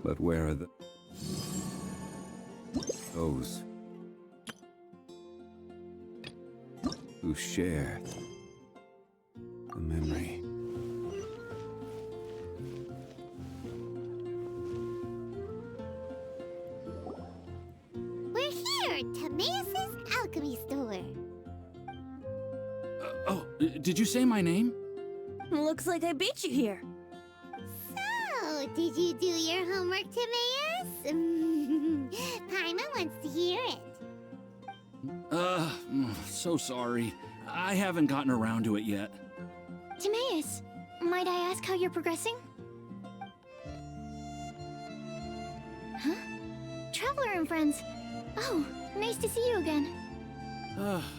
But where are those who share the memory? We're here at Timaeus' alchemy store. Did you say my name? Looks like I beat you here. So, did you do your homework, Timaeus? Paimon wants to hear it. So sorry. I haven't gotten around to it yet. Timaeus, might I ask how you're progressing? Huh? Traveler and friends. Oh, nice to see you again.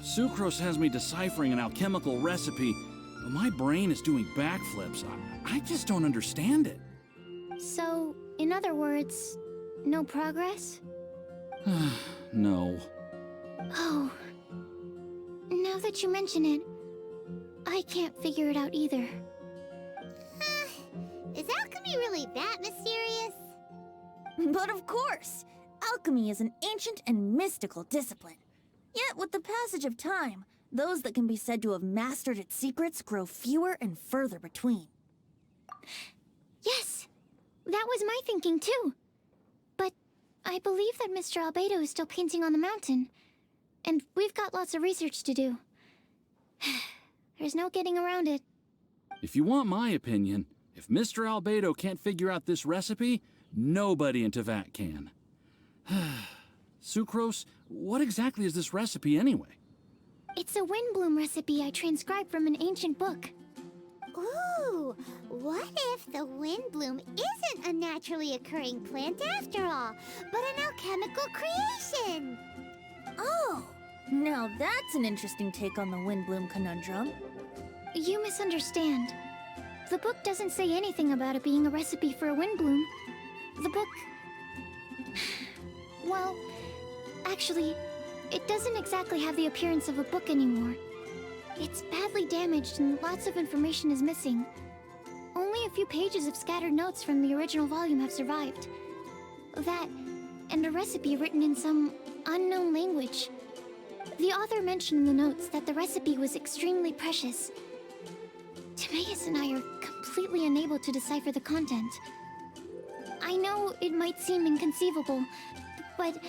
Sucrose has me deciphering an alchemical recipe, but my brain is doing backflips. I just don't understand it. So, in other words, no progress? No. Oh. Now that you mention it, I can't figure it out either. Is alchemy really that mysterious? But of course! Alchemy is an ancient and mystical discipline. Yet with the passage of time, those that can be said to have mastered its secrets grow fewer and further between. Yes, that was my thinking too. But I believe that Mr. Albedo is still painting on the mountain. And we've got lots of research to do. There's no getting around it. If you want my opinion, if Mr. Albedo can't figure out this recipe, nobody in Teyvat can. Sucrose, what exactly is this recipe anyway? It's a Windbloom recipe I transcribed from an ancient book. Ooh, what if the Windbloom isn't a naturally occurring plant after all, but an alchemical creation? Oh, now that's an interesting take on the Windbloom conundrum. You misunderstand. The book doesn't say anything about it being a recipe for a Windbloom. The book... Well, actually, it doesn't exactly have the appearance of a book anymore. It's badly damaged and lots of information is missing. Only a few pages of scattered notes from the original volume have survived. That, and a recipe written in some unknown language. The author mentioned in the notes that the recipe was extremely precious. Timaeus and I are completely unable to decipher the content. I know it might seem inconceivable, but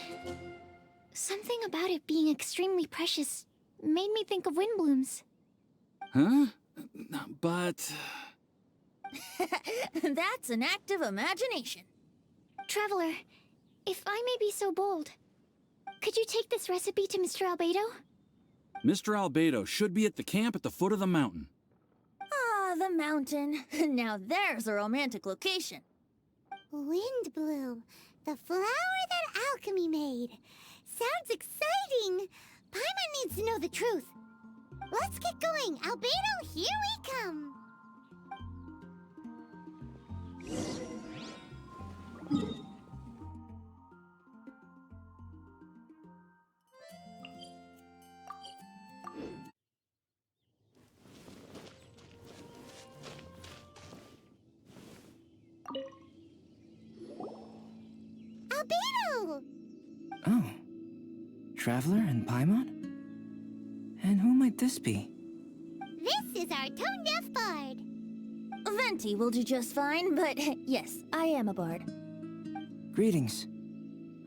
something about it being extremely precious made me think of Windblooms. Huh? But... That's an act of imagination. Traveler, if I may be so bold, could you take this recipe to Mr. Albedo? Mr. Albedo should be at the camp at the foot of the mountain. Ah, the mountain. Now there's a romantic location. Windbloom, the flower that alchemy made. Sounds exciting! Paimon needs to know the truth. Let's get going. Albedo, here we come. Albedo! Oh. Traveler and Paimon? And who might this be? This is our tone-deaf bard. Venti will do just fine, but yes, I am a bard. Greetings.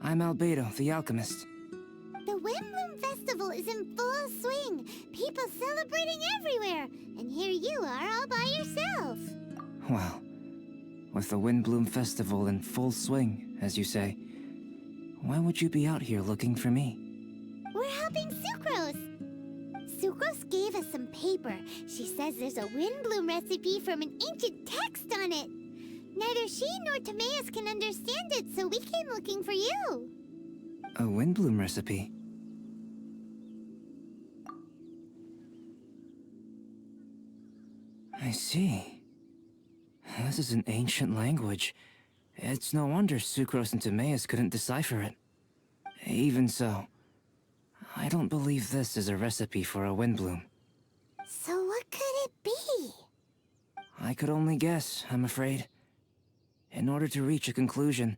I'm Albedo, the alchemist. The Windblume Festival is in full swing. People celebrating everywhere. And here you are all by yourself. Well, with the Windblume Festival in full swing, as you say, why would you be out here looking for me? We're helping Sucrose. Sucrose gave us some paper. She says there's a Windbloom recipe from an ancient text on it. Neither she nor Timaeus can understand it, so we came looking for you. A Windbloom recipe? I see. This is an ancient language. It's no wonder Sucrose and Timaeus couldn't decipher it. Even so, I don't believe this is a recipe for a Windbloom. So what could it be? I could only guess, I'm afraid. In order to reach a conclusion,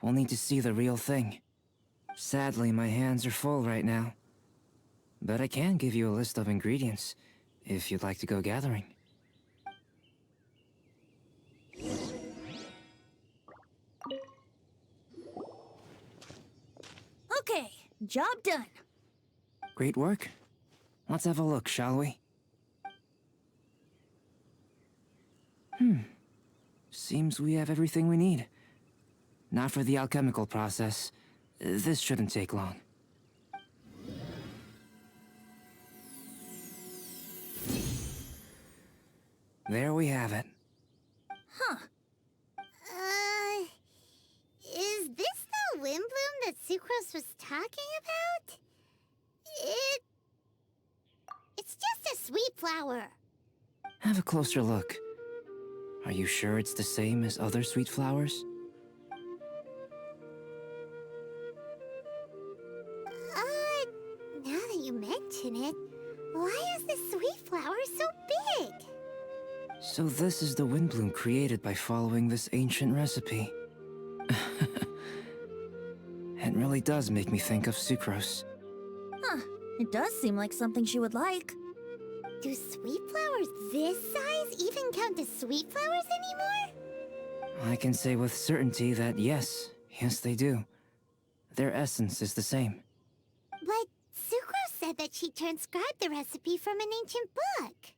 we'll need to see the real thing. Sadly, my hands are full right now. But I can give you a list of ingredients, if you'd like to go gathering. Okay, job done. Great work. Let's have a look, shall we? Seems we have everything we need. Now for the alchemical process. This shouldn't take long. There we have it. Is this the Windbloom that Sucrose was talking about? It's just a sweet flower. Have a closer look. Are you sure it's the same as other sweet flowers? Now that you mention it, why is this sweet flower so big? So this is the Windbloom created by following this ancient recipe. It really does make me think of Sucrose. It does seem like something she would like. Do sweet flowers this size even count as sweet flowers anymore? I can say with certainty that yes they do. Their essence is the same. But Sucrose said that she transcribed the recipe from an ancient book.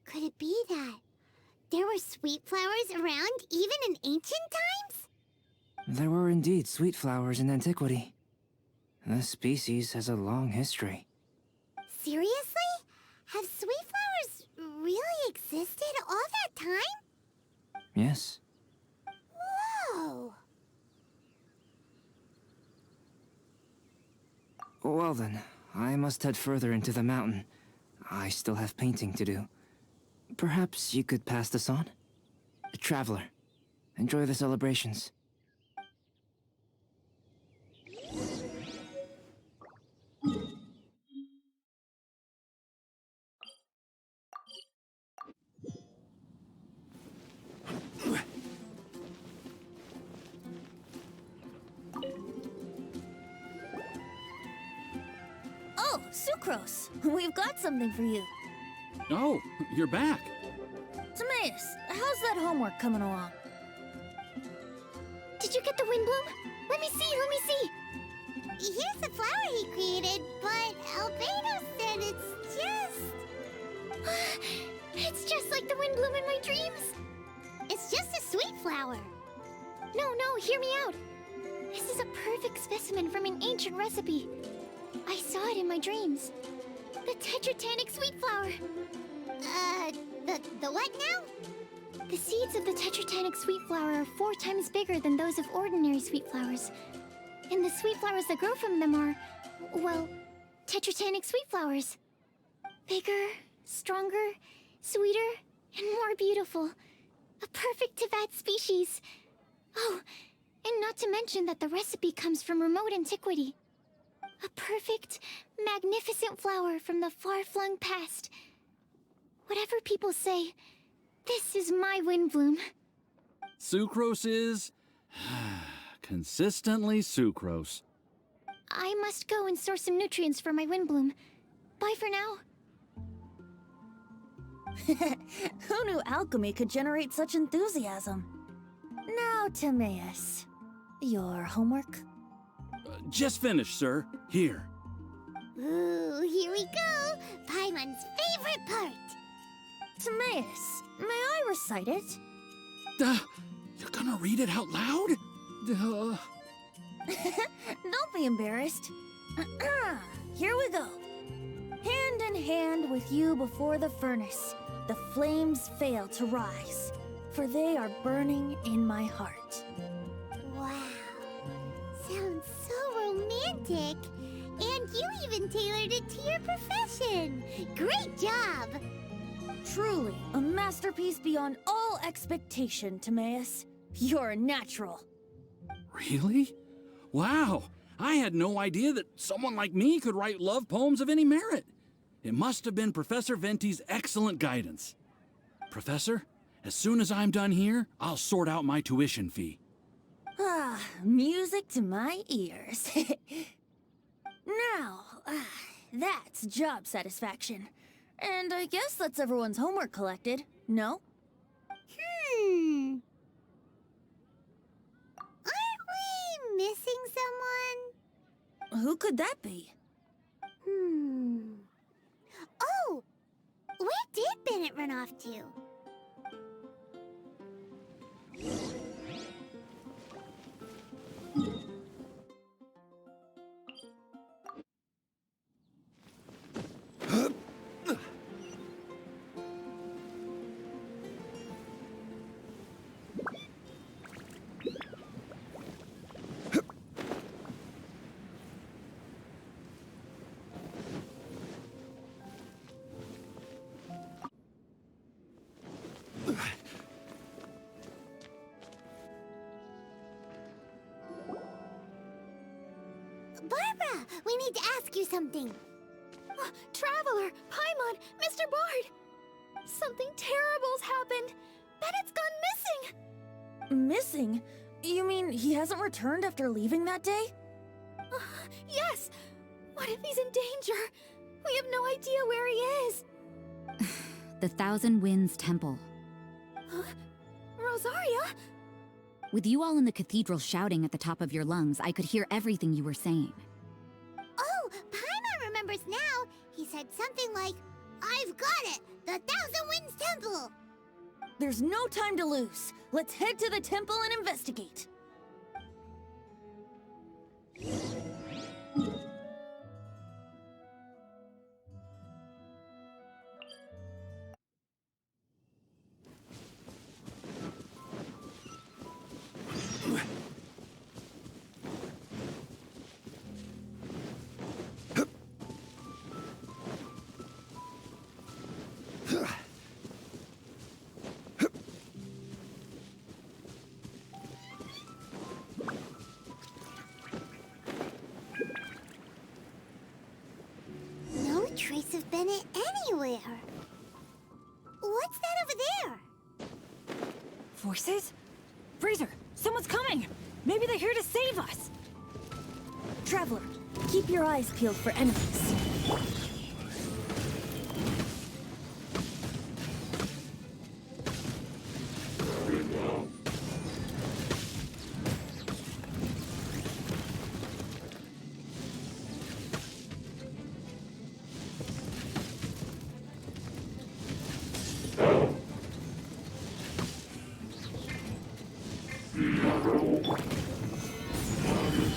Could it be that there were sweet flowers around even in ancient times? There were indeed sweet flowers in antiquity. This species has a long history. Seriously? Have sweet flowers really existed all that time? Yes. Whoa! Well then, I must head further into the mountain. I still have painting to do. Perhaps you could pass this on? Traveler, enjoy the celebrations. Oh, Sucrose, we've got something for you. Oh, you're back. Timaeus, how's that homework coming along? Did you get the Windbloom? Let me see. Here's the flower he created, but Albedo said it's just... It's just like the Windbloom in my dreams. It's just a sweet flower. No, hear me out. This is a perfect specimen from an ancient recipe. I saw it in my dreams. The tetratanic sweet flower. The what now? The seeds of the tetratanic sweet flower are 4 times bigger than those of ordinary sweet flowers. And the sweet flowers that grow from them are, well, tetratanic sweet flowers. Bigger, stronger, sweeter, and more beautiful. A perfect Tivat species. Oh, and not to mention that the recipe comes from remote antiquity. A perfect, magnificent flower from the far-flung past. Whatever people say, this is my Windbloom. Sucrose is... consistently Sucrose. I must go and source some nutrients for my Windbloom. Bye for now. Who knew alchemy could generate such enthusiasm? Now, Timaeus, your homework? Just finished, sir. Here. Ooh, here we go! Paimon's favorite part! Timaeus, may I recite it? You're gonna read it out loud? Don't be embarrassed. Here we go. Hand in hand with you before the furnace, the flames fail to rise, for they are burning in my heart. Wow. Sounds so romantic. And you even tailored it to your profession. Great job! Truly, a masterpiece beyond all expectation, Timaeus. You're a natural. Really? Wow! I had no idea that someone like me could write love poems of any merit. It must have been Professor Venti's excellent guidance. Professor, as soon as I'm done here, I'll sort out my tuition fee. music to my ears. Now, that's job satisfaction. And I guess that's everyone's homework collected, no? Aren't we missing someone? Who could that be? Oh! Where did Bennett run off to? Barbara, we need to ask you something. Traveler, Paimon, Mr. Bard! Something terrible's happened! Bennett's gone missing! Missing? You mean he hasn't returned after leaving that day? Yes! What if he's in danger? We have no idea where he is! The Thousand Winds Temple. Rosaria? With you all in the cathedral shouting at the top of your lungs, I could hear everything you were saying. Oh, Paimon remembers now. He said something like, "I've got it! The Thousand Winds Temple!" There's no time to lose. Let's head to the temple and investigate. No trace of Bennett anywhere. What's that over there? Forces? Freezer, someone's coming! Maybe they're here to save us! Traveler, keep your eyes peeled for enemies.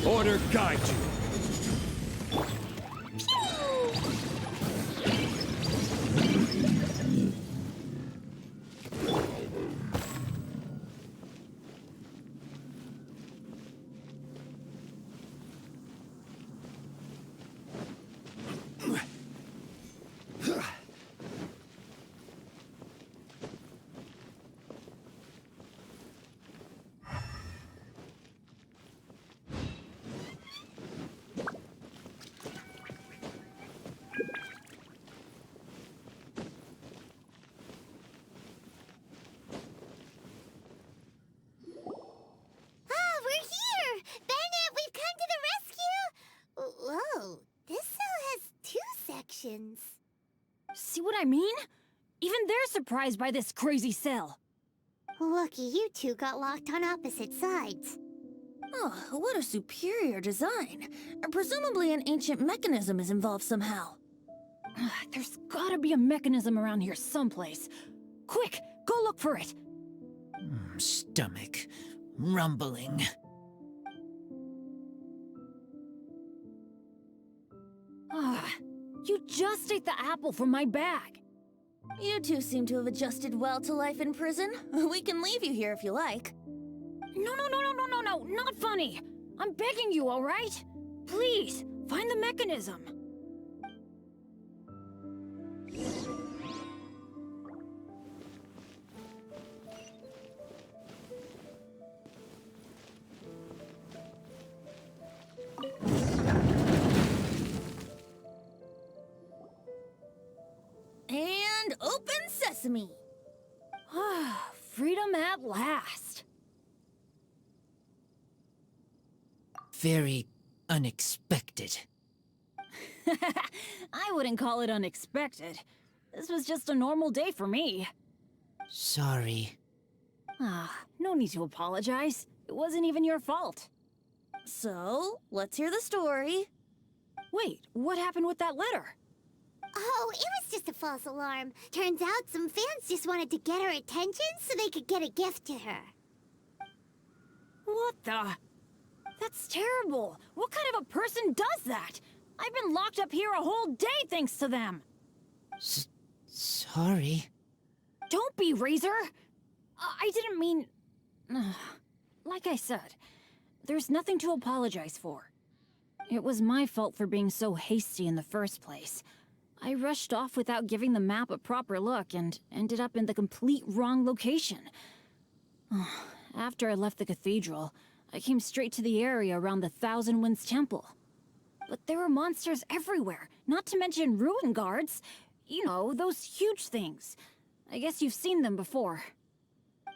Order guide you. We're here! Bennett, we've come to the rescue! Whoa, this cell has 2 sections. See what I mean? Even they're surprised by this crazy cell. Lucky you two got locked on opposite sides. Oh, what a superior design. Presumably an ancient mechanism is involved somehow. There's gotta be a mechanism around here someplace. Quick, go look for it! Stomach rumbling. You just ate the apple from my bag. You two seem to have adjusted well to life in prison. We can leave you here if you like. No, not funny. I'm begging you, all right? Please, find the mechanism. And open sesame. Freedom at last. very unexpected. I wouldn't call it unexpected. This was just a normal day for me. Sorry. No need to apologize. It wasn't even your fault. So, let's hear the story. Wait, what happened with that letter? Oh, it was just a false alarm. Turns out some fans just wanted to get her attention so they could get a gift to her. What the? That's terrible. What kind of a person does that? I've been locked up here a whole day thanks to them. Sorry. Don't be, Razor. I didn't mean... Like I said, there's nothing to apologize for. It was my fault for being so hasty in the first place. I rushed off without giving the map a proper look and ended up in the complete wrong location. After I left the cathedral, I came straight to the area around the Thousand Winds Temple. But there were monsters everywhere, not to mention ruin guards. You know, those huge things. I guess you've seen them before.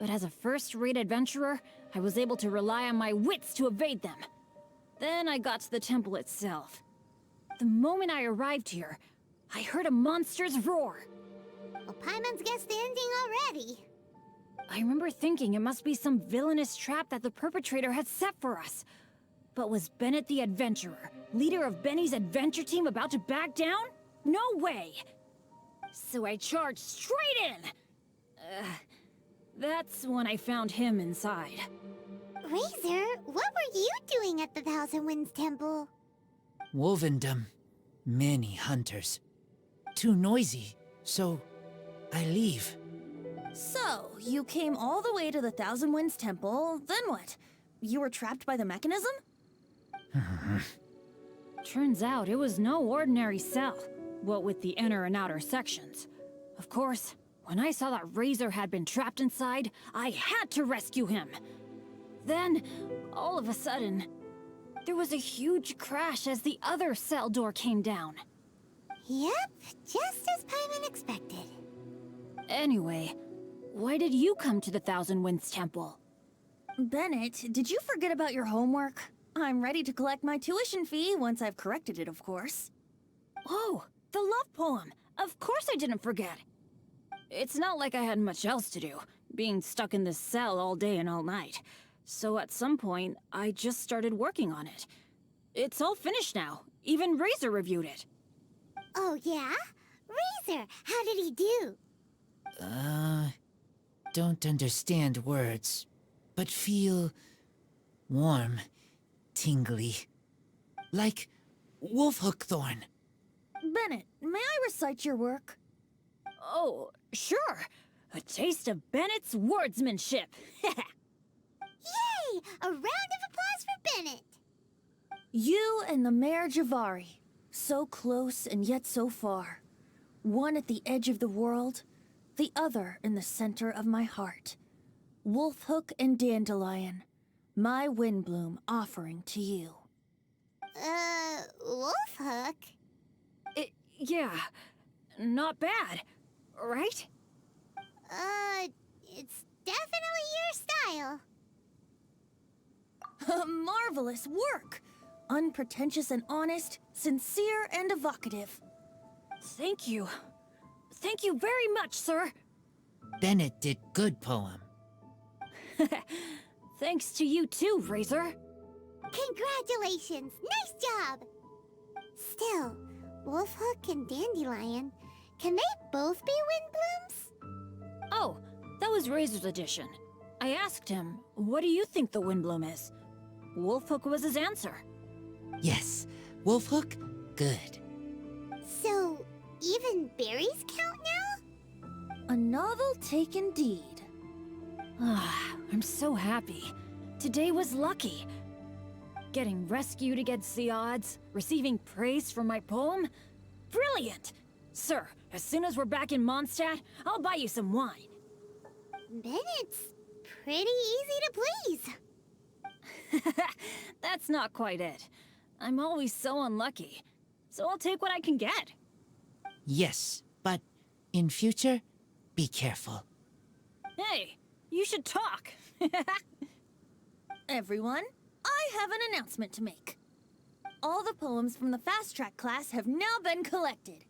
But as a first-rate adventurer, I was able to rely on my wits to evade them. Then I got to the temple itself. The moment I arrived here, I heard a monster's roar. Well, Paimon's guessed the ending already. I remember thinking it must be some villainous trap that the perpetrator had set for us. But was Bennett the adventurer, leader of Benny's adventure team, about to back down? No way! So I charged straight in! That's when I found him inside. Razor, what were you doing at the Thousand Winds Temple? Wovendom. Many hunters. Too noisy, so I leave. So, you came all the way to the Thousand Winds Temple, then what? You were trapped by the mechanism? Turns out it was no ordinary cell, what with the inner and outer sections. Of course, when I saw that Razor had been trapped inside, I had to rescue him. Then, all of a sudden, there was a huge crash as the other cell door came down. Yep, just as Paimon expected. Anyway, why did you come to the Thousand Winds Temple? Bennett, did you forget about your homework? I'm ready to collect my tuition fee once I've corrected it, of course. Oh, the love poem! Of course I didn't forget! It's not like I had much else to do, being stuck in this cell all day and all night. So at some point, I just started working on it. It's all finished now. Even Razor reviewed it. Oh, yeah? Razor, how did he do? Don't understand words, but feel warm, tingly. Like wolfhook thorn. Bennett, may I recite your work? Oh, sure. A taste of Bennett's wordsmanship. Yay! A round of applause for Bennett! You and the Mare Javari, so close and yet so far. One at the edge of the world, the other in the center of my heart. Wolfhook and Dandelion, my Windbloom offering to you. Wolfhook? Yeah, not bad, right? It's definitely your style. Marvelous work! Unpretentious and honest, sincere and evocative. Thank you. Thank you very much, sir. Bennett did good poem. Thanks to you too, Razor. Congratulations! Nice job! Still, Wolfhook and Dandelion, can they both be Windblooms? Oh, that was Razor's addition. I asked him, what do you think the Windbloom is? Wolfhook was his answer. Yes, wolfhook, good. So, even berries count now? A novel take indeed. I'm so happy. Today was lucky. Getting rescued against the odds, receiving praise for my poem? Brilliant! Sir, as soon as we're back in Mondstadt, I'll buy you some wine. Bennett's pretty easy to please. That's not quite it. I'm always so unlucky, so I'll take what I can get. Yes, but in future, be careful. Hey, you should talk. Everyone, I have an announcement to make. All the poems from the fast track class have now been collected.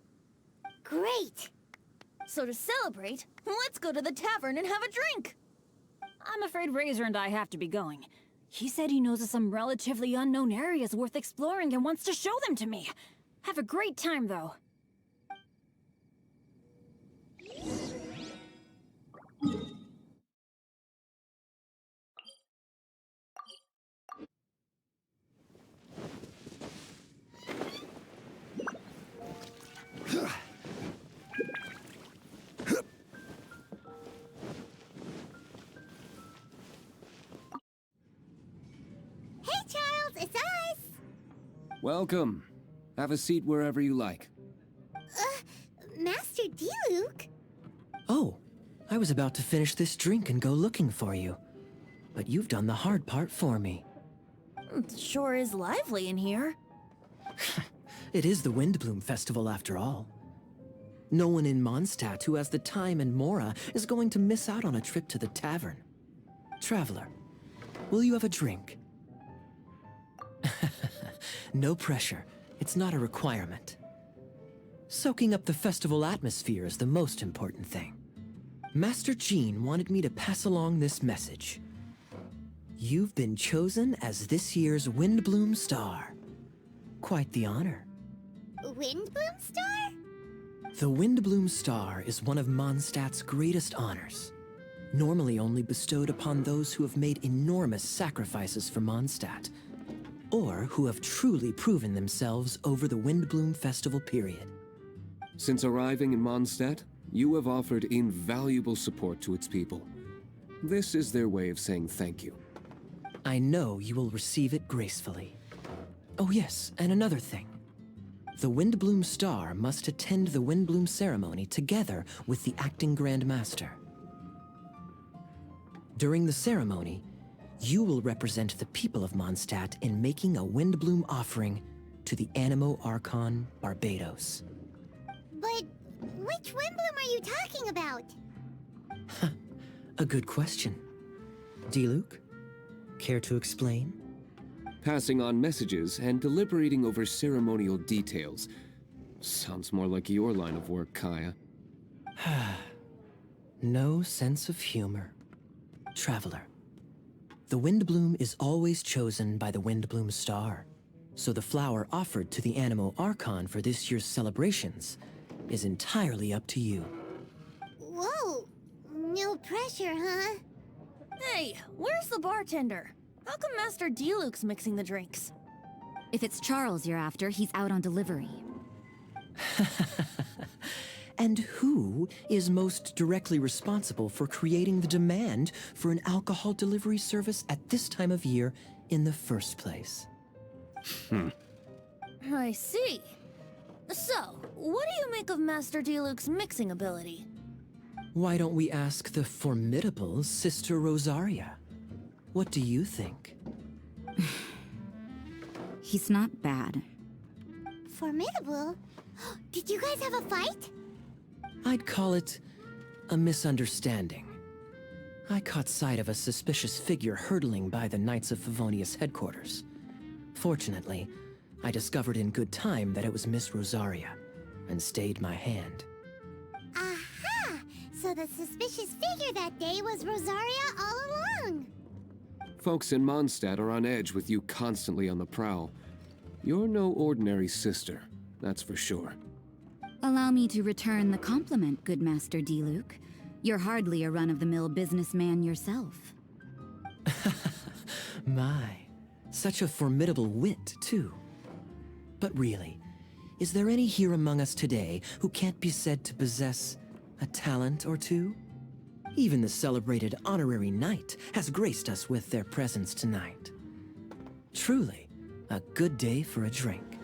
Great! So to celebrate, let's go to the tavern and have a drink. I'm afraid Razor and I have to be going. He said he knows of some relatively unknown areas worth exploring and wants to show them to me. Have a great time, though. Hey, Charles, it's us! Welcome. Have a seat wherever you like. Master Diluc? Oh, I was about to finish this drink and go looking for you. But you've done the hard part for me. It sure is lively in here. It is the Windblume Festival after all. No one in Mondstadt who has the time and mora is going to miss out on a trip to the tavern. Traveler, will you have a drink? No pressure. It's not a requirement. Soaking up the festival atmosphere is the most important thing. Master Jean wanted me to pass along this message. You've been chosen as this year's Windbloom Star. Quite the honor. Windbloom Star? The Windbloom Star is one of Mondstadt's greatest honors, normally only bestowed upon those who have made enormous sacrifices for Mondstadt, or who have truly proven themselves over the Windbloom Festival period. Since arriving in Mondstadt, you have offered invaluable support to its people. This is their way of saying thank you. I know you will receive it gracefully. Oh yes, and another thing. The Windbloom Star must attend the Windbloom ceremony together with the acting Grand Master. During the ceremony, you will represent the people of Mondstadt in making a Windbloom offering to the Animo Archon Barbados. But which Windbloom are you talking about? A good question. Diluc, care to explain? Passing on messages and deliberating over ceremonial details. Sounds more like your line of work, Kaya. No sense of humor. Traveler. The Windbloom is always chosen by the Windbloom Star, so the flower offered to the Animo Archon for this year's celebrations is entirely up to you. Whoa! No pressure, huh? Hey, where's the bartender? How come Master Diluc's mixing the drinks? If it's Charles you're after, he's out on delivery. And who is most directly responsible for creating the demand for an alcohol delivery service at this time of year in the first place? I see. So, what do you make of Master Diluc's mixing ability? Why don't we ask the formidable Sister Rosaria? What do you think? He's not bad. Formidable? Did you guys have a fight? I'd call it a misunderstanding. I caught sight of a suspicious figure hurtling by the Knights of Favonius headquarters. Fortunately, I discovered in good time that it was Miss Rosaria, and stayed my hand. Aha! So the suspicious figure that day was Rosaria all along! Folks in Mondstadt are on edge with you constantly on the prowl. You're no ordinary sister, that's for sure. Allow me to return the compliment, good Master Diluc. You're hardly a run-of-the-mill businessman yourself. My, such a formidable wit, too. But really, is there any here among us today who can't be said to possess a talent or two? Even the celebrated honorary knight has graced us with their presence tonight. Truly, a good day for a drink.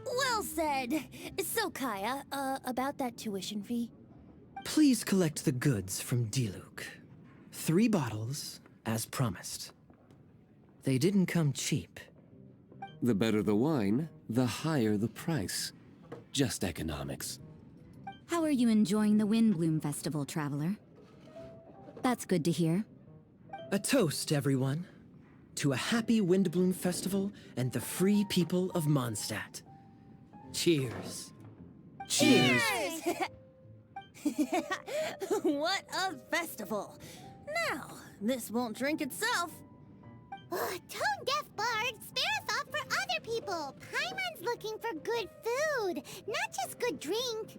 Well said. So, Kaya, about that tuition fee? Please collect the goods from Diluc. 3 bottles, as promised. They didn't come cheap. The better the wine, the higher the price. Just economics. How are you enjoying the Windblume Festival, Traveler? That's good to hear. A toast, everyone. to a happy Windblume Festival and the free people of Mondstadt. Cheers. Cheers! What a festival! Now, this won't drink itself. Tone-deaf bard, spare us off for other people. Paimon's looking for good food, not just good drink.